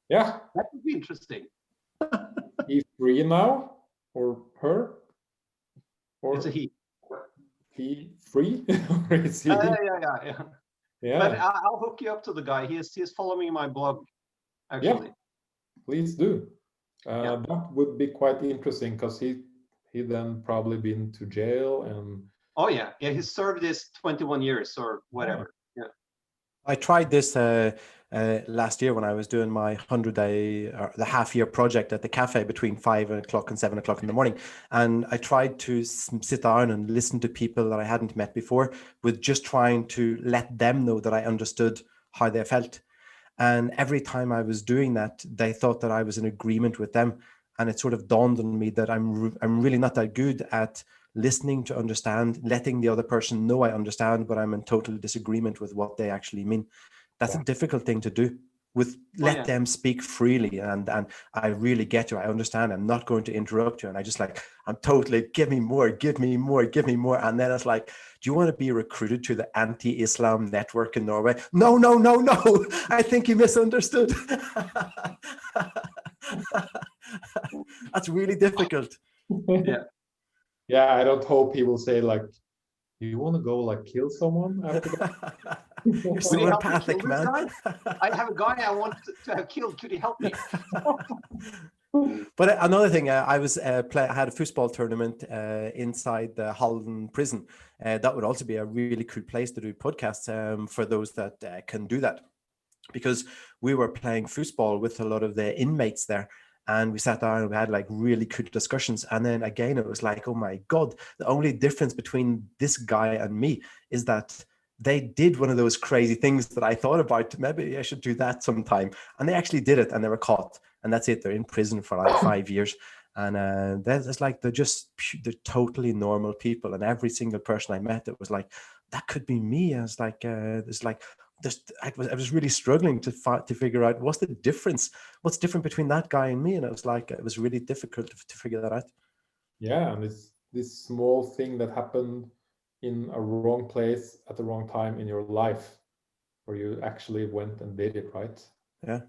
Yeah. That would be interesting. He's free now, or her? Or it's a he. he free? Or is he? Yeah. But I'll hook you up to the guy. He's following my blog, actually. Yeah, please do. That would be quite interesting because he then probably been to jail and. Oh yeah, he served his 21 years or whatever. Yeah. I tried this last year when I was doing my 100-day or the half-year project at the cafe between 5 o'clock and 7 o'clock in the morning. And I tried to sit down and listen to people that I hadn't met before, with just trying to let them know that I understood how they felt. And every time I was doing that, they thought that I was in agreement with them. And it sort of dawned on me that I'm really not that good at listening to understand, letting the other person know I understand, but I'm in total disagreement with what they actually mean. That's a difficult thing to do. Let them speak freely, and I really get you. I understand. I'm not going to interrupt you. And I just I'm totally, give me more. And then it's like, do you want to be recruited to the anti-Islam network in Norway? No. I think you misunderstood. That's really difficult. Yeah, I don't hope he will say you want to go kill someone after that? You're so empathic, man. I have a guy I want to have killed. Could you help me? But another thing, I had a football tournament inside the Halden prison. That would also be a really cool place to do podcasts for those that can do that, because we were playing football with a lot of the inmates there. And we sat down and we had really good discussions. And then again, it was oh my God, the only difference between this guy and me is that they did one of those crazy things that I thought about. Maybe I should do that sometime. And they actually did it, and they were caught. And that's it. They're in prison for 5 years. And they're totally normal people. And every single person I met, it was that could be me. I was I was really struggling to figure out what's different between that guy and me. And it was really difficult to figure that out. Yeah, and it's this small thing that happened in a wrong place at the wrong time in your life, where you actually went and did it, right? Yeah.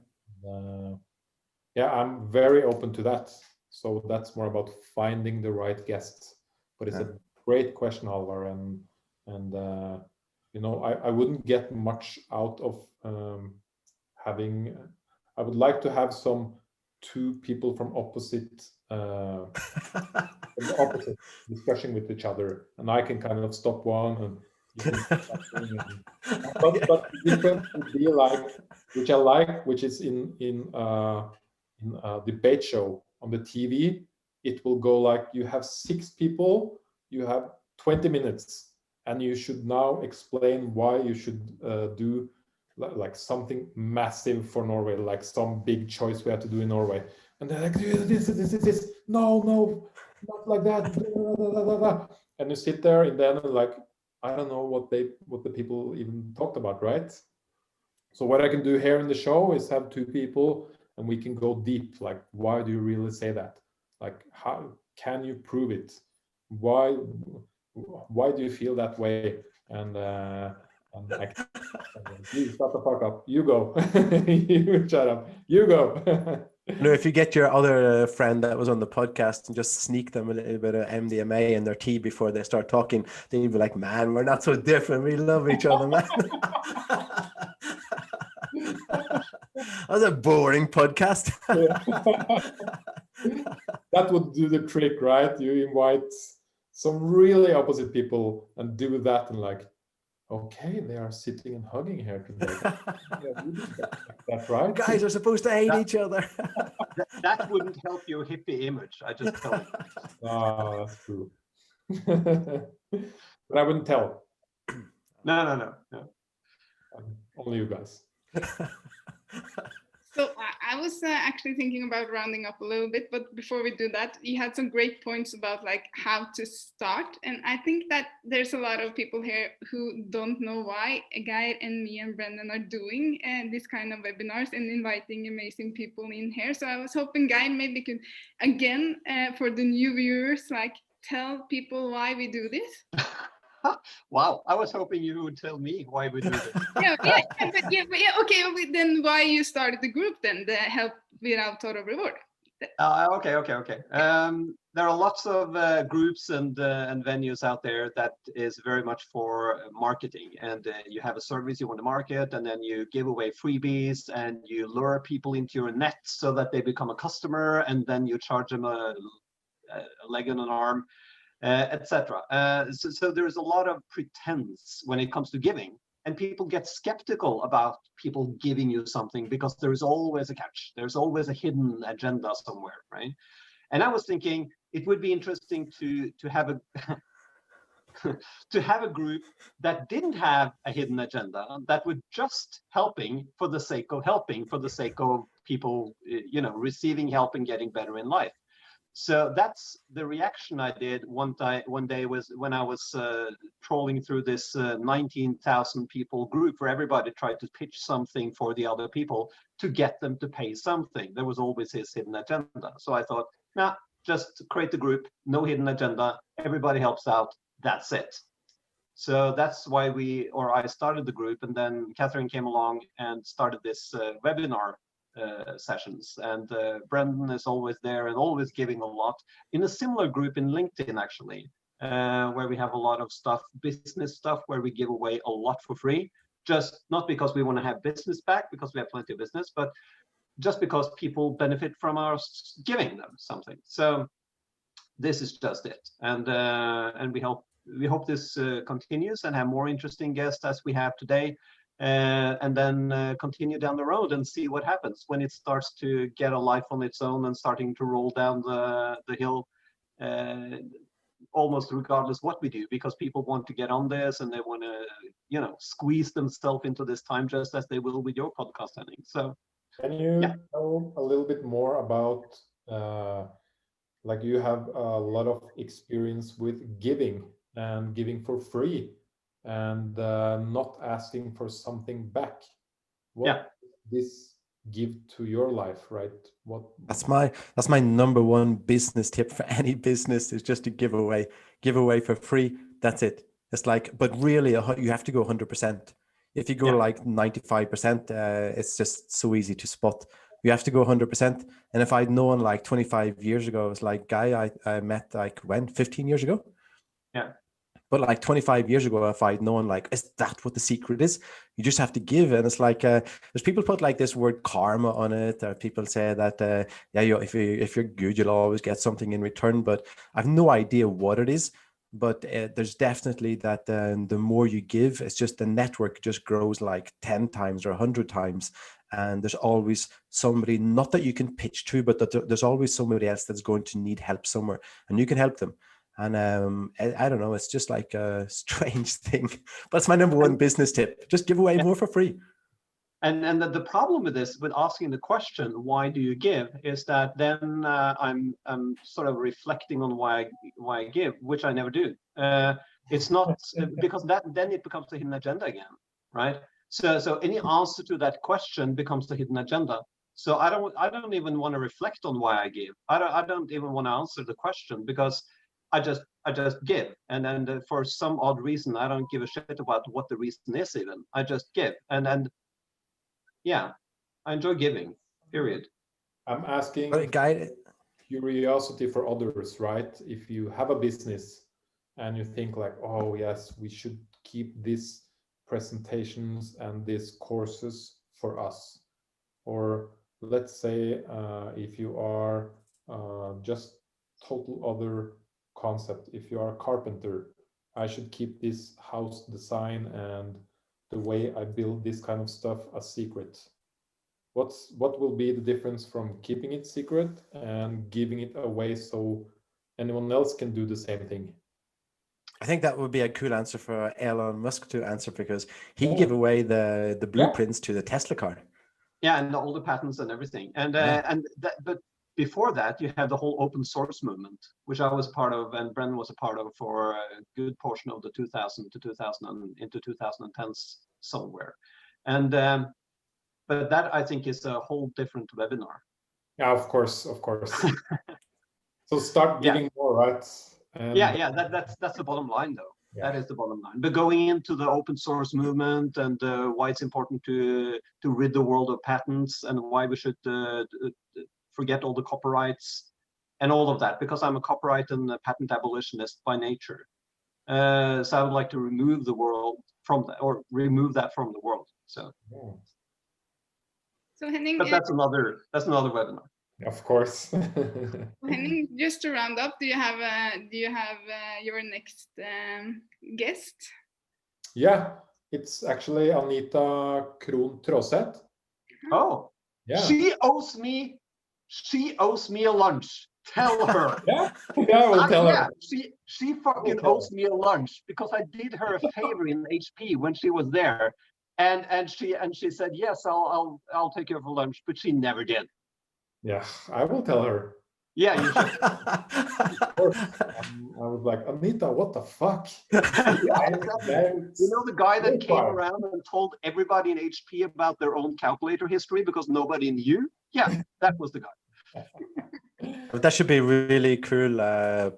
I'm very open to that. So that's more about finding the right guests. But it's a great question, Halvard, and I wouldn't get much out of having. I would like to have two people from opposite discussing with each other, and I can kind of stop one and but the difference would be which I like, which is in a debate show on the TV. It will go you have 6 people, you have 20 minutes, and you should now explain why you should do something massive for Norway, some big choice we have to do in Norway. And they're this. No, not like that. And you sit there and then I don't know what the people even talked about, right? So what I can do here in the show is have 2 people and we can go deep. Why do you really say that? How can you prove it? Why do you feel that way? And you shut the fuck up. You go. You shut up. You go. If you get your other friend that was on the podcast and just sneak them a little bit of MDMA in their tea before they start talking, then you'd be like, man, we're not so different. We love each other, man. That was a boring podcast. That would do the trick, right? You invite some really opposite people and do that and okay, they are sitting and hugging here today. That's right. Guys are supposed to hate each other. That wouldn't help your hippie image. I just tell you. Oh, that's true. But I wouldn't tell. No. Only you guys. So I was actually thinking about rounding up a little bit, but before we do that, you had some great points about how to start. And I think that there's a lot of people here who don't know why Geir and me and Brendan are doing this kind of webinars and inviting amazing people in here. So I was hoping Geir maybe could, again, for the new viewers, tell people why we do this. Wow, I was hoping you would tell me why we do this. Okay, then why you started the group then, the Help Without Thought of Reward? Okay. There are lots of groups and venues out there that is very much for marketing, and you have a service you want to market, and then you give away freebies, and you lure people into your net so that they become a customer, and then you charge them a leg and an arm, etc. So there's a lot of pretense when it comes to giving. And people get skeptical about people giving you something because there is always a catch. There's always a hidden agenda somewhere, right? And I was thinking it would be interesting to have a to have a group that didn't have a hidden agenda, that would just helping for the sake of helping, for the sake of people, receiving help and getting better in life. So that's the reaction I did one day was when I was trolling through this 19,000 people group where everybody tried to pitch something for the other people to get them to pay something. There was always his hidden agenda. So I thought, nah, just create the group, no hidden agenda, everybody helps out, that's it. So that's why I started the group, and then Catherine came along and started this webinar sessions, and Brendan is always there and always giving a lot in a similar group in LinkedIn actually, where we have a lot of stuff, business stuff, where we give away a lot for free, just not because we want to have business back, because we have plenty of business, but just because people benefit from us giving them something. So this is just it, and we hope this continues and have more interesting guests as we have today. And then continue down the road and see what happens when it starts to get a life on its own and starting to roll down the hill, almost regardless what we do, because people want to get on this and they want to, squeeze themselves into this time just as they will with your podcast, Henning. So can you know a little bit more about, like you have a lot of experience with giving and giving for free, and not asking for something back. What this give to your life, right? That's my number one business tip for any business, is just to give away for free. That's it. It's like, but really you have to go 100%. If you go like 95%, it's just so easy to spot. You have to go 100%. And if I'd known like 25 years ago, it was like guy I met like 15 years ago. Yeah. But like 25 years ago, if I'd known, like, is that what the secret is? You just have to give. And it's like, there's people put like this word karma on it, or people say that, if you're good, you'll always get something in return. But I've no idea what it is. But there's definitely that the more you give, it's just the network just grows like 10 times or 100 times. And there's always somebody, not that you can pitch to, but that there's always somebody else that's going to need help somewhere, and you can help them. And I don't know, it's just like a strange thing, but it's my number one business tip. Just give away more for free. And the problem with this, with asking the question, why do you give, is that then I'm sort of reflecting on why I give, which I never do. It's not because then it becomes a hidden agenda again, right? So any answer to that question becomes the hidden agenda. So I don't even want to reflect on why I give. I don't even want to answer the question, because I just give, and then for some odd reason I don't give a shit about what the reason is even. I just give, and yeah, I enjoy giving, period. I'm asking curiosity for others, right? If you have a business and you think like, oh yes, we should keep these presentations and these courses for us. Or let's say if you are just total other concept, if you are a carpenter, I should keep this house design and the way I build this kind of stuff a secret. What will be the difference from keeping it secret and giving it away so anyone else can do the same thing? I think that would be a cool answer for Elon Musk to answer, because he gave away the blueprints to the Tesla car. Yeah, and all the patents and everything. And but before that, you had the whole open source movement, which I was part of, and Brendan was a part of for a good portion of the 2000 to 2000 into 2010s somewhere. And but that, I think, is a whole different webinar. Yeah, of course. So start giving more, right? And that's the bottom line, though. Yeah. That is the bottom line. But going into the open source movement and why it's important to rid the world of patents, and why we should forget all the copyrights and all of that, because I'm a copyright and a patent abolitionist by nature. So I would like to remove the world from that, or remove that from the world. So Henning, but that's another webinar. Of course. Henning, just to round up, do you have your next guest? Yeah, it's actually Anita Krohn Tråseth. Oh, yeah. She owes me a lunch. Tell her. Yeah, I will tell her. She fucking owes me a lunch, because I did her a favor in HP when she was there, and she said yes, I'll take you for lunch, but she never did. Yeah, I will tell her. Yeah, you should. Of course. I was like, Anita, what the fuck? You know the guy that came around and told everybody in HP about their own calculator history because nobody knew? Yeah, that was the guy. That should be a really cool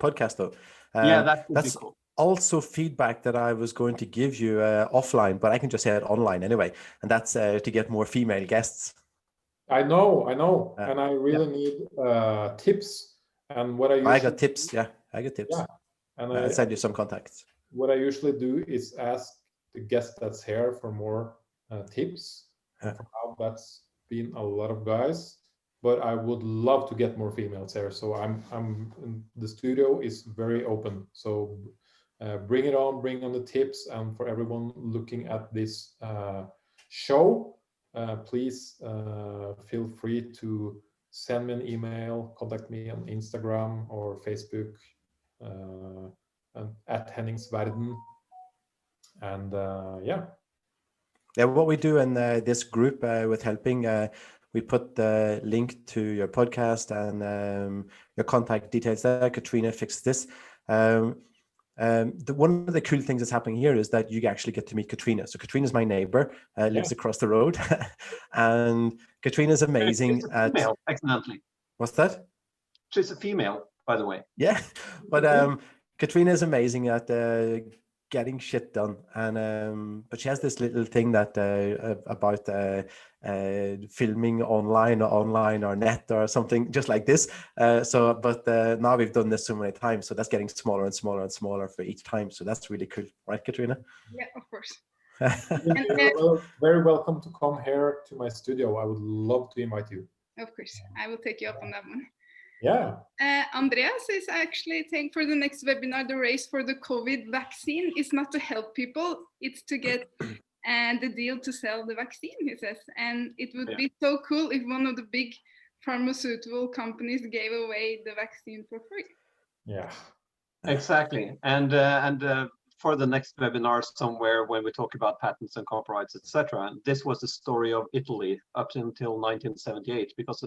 podcast, though. Yeah, that's cool. Also feedback that I was going to give you offline, but I can just say it online anyway, and that's to get more female guests. I know, and I really need tips. And what I got tips. Yeah, I got tips. Yeah, and I'll send you some contacts. What I usually do is ask the guest that's here for more tips. For now, that's been a lot of guys, but I would love to get more females here. So the studio is very open. So bring it on, bring on the tips, and for everyone looking at this show, please feel free to send me an email, contact me on Instagram or Facebook at Hennings verden. And yeah, what we do in this group with helping, we put the link to your podcast and your contact details there. Katrina fixed this. One of the cool things that's happening here is that you actually get to meet Katrina. So Katrina's my neighbor, lives across the road, and Katrina's amazing. She's a female, accidentally. What's that? She's a female, by the way. Yeah, but Katrina's amazing at getting shit done, and but she has this little thing that about filming online or net or something just like this. But now we've done this so many times, so that's getting smaller and smaller and smaller for each time. So that's really cool, right, Katrina? Yeah, of course. You're very welcome to come here to my studio. I would love to invite you. Of course, I will take you up on that one. Yeah. Andreas is actually saying for the next webinar, the race for the COVID vaccine is not to help people, it's to get the deal to sell the vaccine, he says. And it would be so cool if one of the big pharmaceutical companies gave away the vaccine for free. Yeah, exactly. And for the next webinar somewhere, when we talk about patents and copyrights, etc., this was the story of Italy up until 1978, because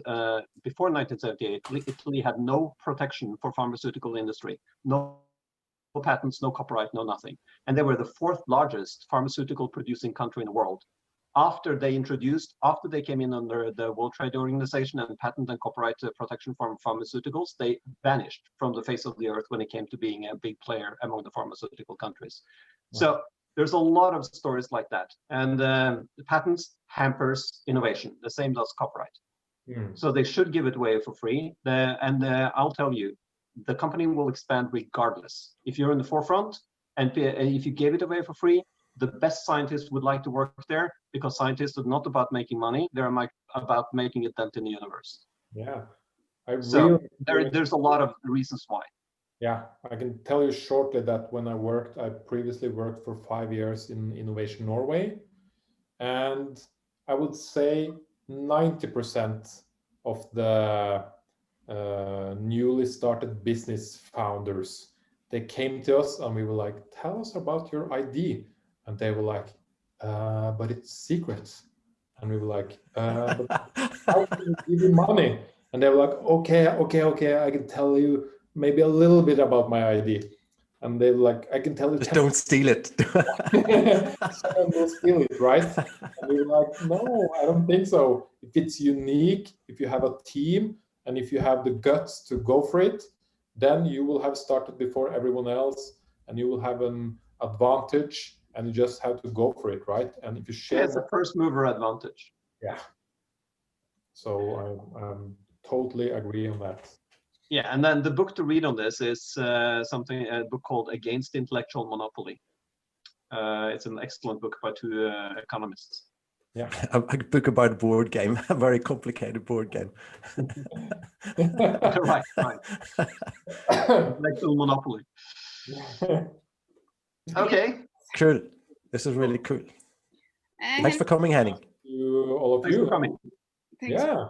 before 1978, Italy had no protection for pharmaceutical industry, no patents, no copyright, no nothing. And they were the fourth largest pharmaceutical producing country in the world. After they came in under the World Trade Organization and patent and copyright protection for pharmaceuticals, they vanished from the face of the earth when it came to being a big player among the pharmaceutical countries. Wow. So there's a lot of stories like that. And patents hampers innovation. The same does copyright. So they should give it away for free. I'll tell you, the company will expand regardless. If you're in the forefront and if you gave it away for free, the best scientists would like to work there, because scientists are not about making money, they're about making a dent in the universe. Yeah, there's a lot of reasons why. Yeah, I can tell you shortly that when I previously worked for 5 years in Innovation Norway, and I would say 90% of the newly started business founders, they came to us and we were like, tell us about your idea. And they were like, but it's secret. And we were like, but how can we give you money? And they were like, okay, I can tell you maybe a little bit about my idea. And they were like, I can tell you. Just don't steal it. Someone will steal it, right? And we were like, no, I don't think so. If it's unique, if you have a team, and if you have the guts to go for it, then you will have started before everyone else, and you will have an advantage. And you just have to go for it, right? And if you share, it's a first mover advantage. Yeah. So I'm totally agree on that. Yeah, and then the book to read on this is a book called Against Intellectual Monopoly. It's an excellent book by two economists. Yeah. A book about a board game, a very complicated board game. Right. Intellectual monopoly. Okay. Cool. This is really cool. And Thanks for coming, Henning. To all of Thanks you. for coming. thanks. Yeah.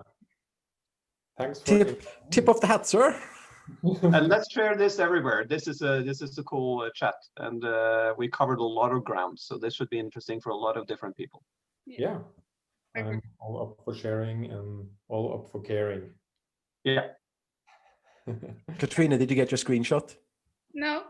Thanks for Tip of the hat, sir. And let's share this everywhere. This is a cool chat, and we covered a lot of ground, so this should be interesting for a lot of different people. Yeah. I'm all up for sharing and all up for caring. Yeah. Katrina, did you get your screenshot? No.